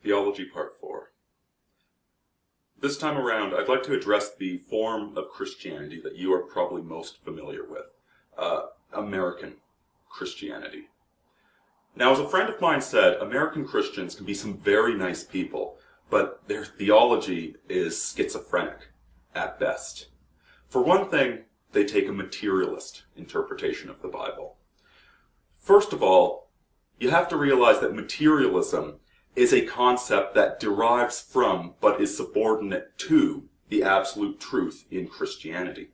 Theology Part 4. This time around, I'd like to address the form of Christianity that you are probably most familiar with, American Christianity. Now, as a friend of mine said, American Christians can be some very nice people, but their theology is schizophrenic, at best. For one thing, they take a materialist interpretation of the Bible. First of all, you have to realize that materialism is a concept that derives from, but is subordinate to, the absolute truth in Christianity.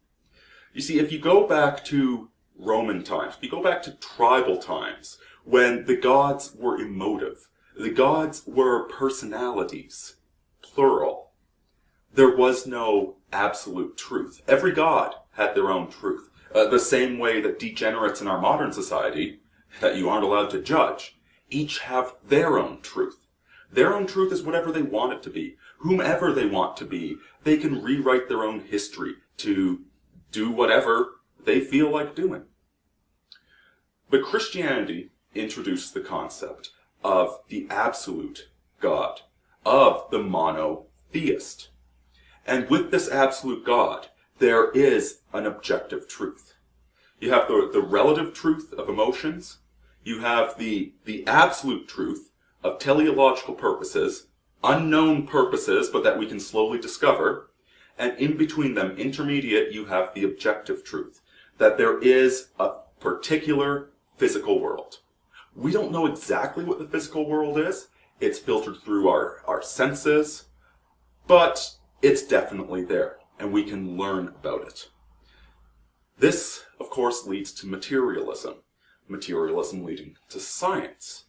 You see, if you go back to Roman times, if you go back to tribal times, when the gods were emotive, the gods were personalities, plural, there was no absolute truth. Every god had their own truth. The same way that degenerates in our modern society, that you aren't allowed to judge, each have their own truth. Their own truth is whatever they want it to be. Whomever they want to be, they can rewrite their own history to do whatever they feel like doing. But Christianity introduced the concept of the absolute God, of the monotheist. And with this absolute God, there is an objective truth. You have the relative truth of emotions. You have the absolute truth of teleological purposes, unknown purposes, but that we can slowly discover. And in between them, intermediate, you have the objective truth, that there is a particular physical world. We don't know exactly what the physical world is. It's filtered through our senses, but it's definitely there, and we can learn about it. This, of course, leads to materialism. Materialism leading to science.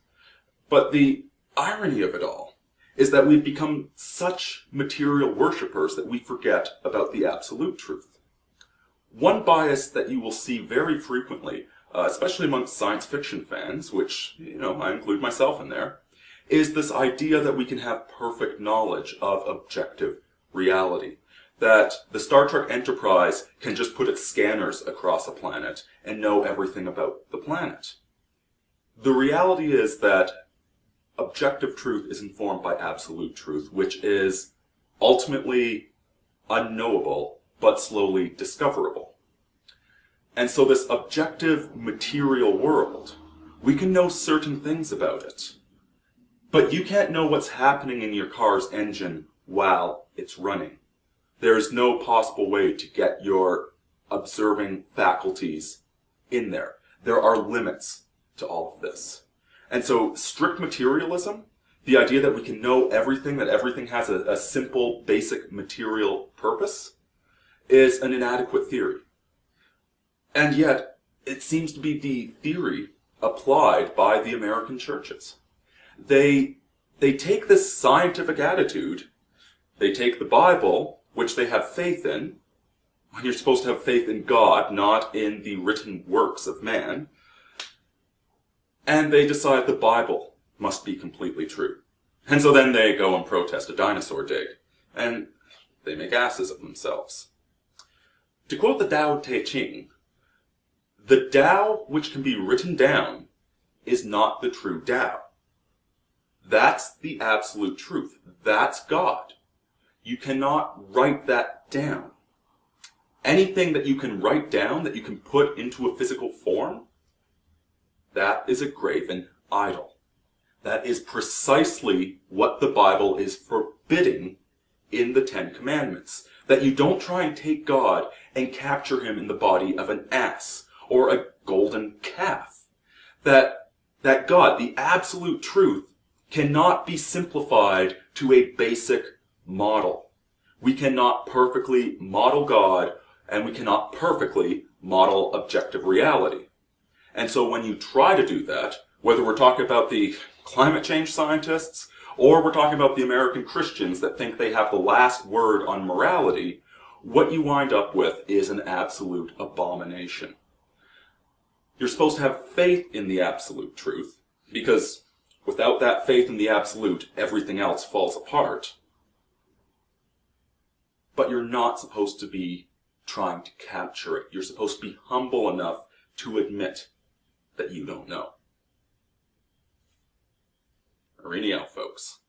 But the irony of it all is that we've become such material worshippers that we forget about the absolute truth. One bias that you will see very frequently, especially amongst science fiction fans, which, I include myself in there, is this idea that we can have perfect knowledge of objective reality. That the Star Trek Enterprise can just put its scanners across a planet and know everything about the planet. The reality is that objective truth is informed by absolute truth, which is ultimately unknowable, but slowly discoverable. And so this objective material world, we can know certain things about it. But you can't know what's happening in your car's engine while it's running. There is no possible way to get your observing faculties in there. There are limits to all of this. And so strict materialism, the idea that we can know everything, that everything has a simple, basic material purpose, is an inadequate theory. And yet, it seems to be the theory applied by the American churches. They take this scientific attitude, they take the Bible, which they have faith in, when you're supposed to have faith in God, not in the written works of man, and they decide the Bible must be completely true. And so then they go and protest a dinosaur dig, and they make asses of themselves. To quote the Tao Te Ching, the Tao which can be written down is not the true Tao. That's the absolute truth. That's God. You cannot write that down. Anything that you can write down, that you can put into a physical form, that is a graven idol. That is precisely what the Bible is forbidding in the Ten Commandments. That you don't try and take God and capture him in the body of an ass or a golden calf. That God, the absolute truth, cannot be simplified to a basic model. We cannot perfectly model God, and we cannot perfectly model objective reality. And so when you try to do that, whether we're talking about the climate change scientists, or we're talking about the American Christians that think they have the last word on morality, what you wind up with is an absolute abomination. You're supposed to have faith in the absolute truth, because without that faith in the absolute, everything else falls apart. But you're not supposed to be trying to capture it. You're supposed to be humble enough to admit that you don't know. Aurini out, folks.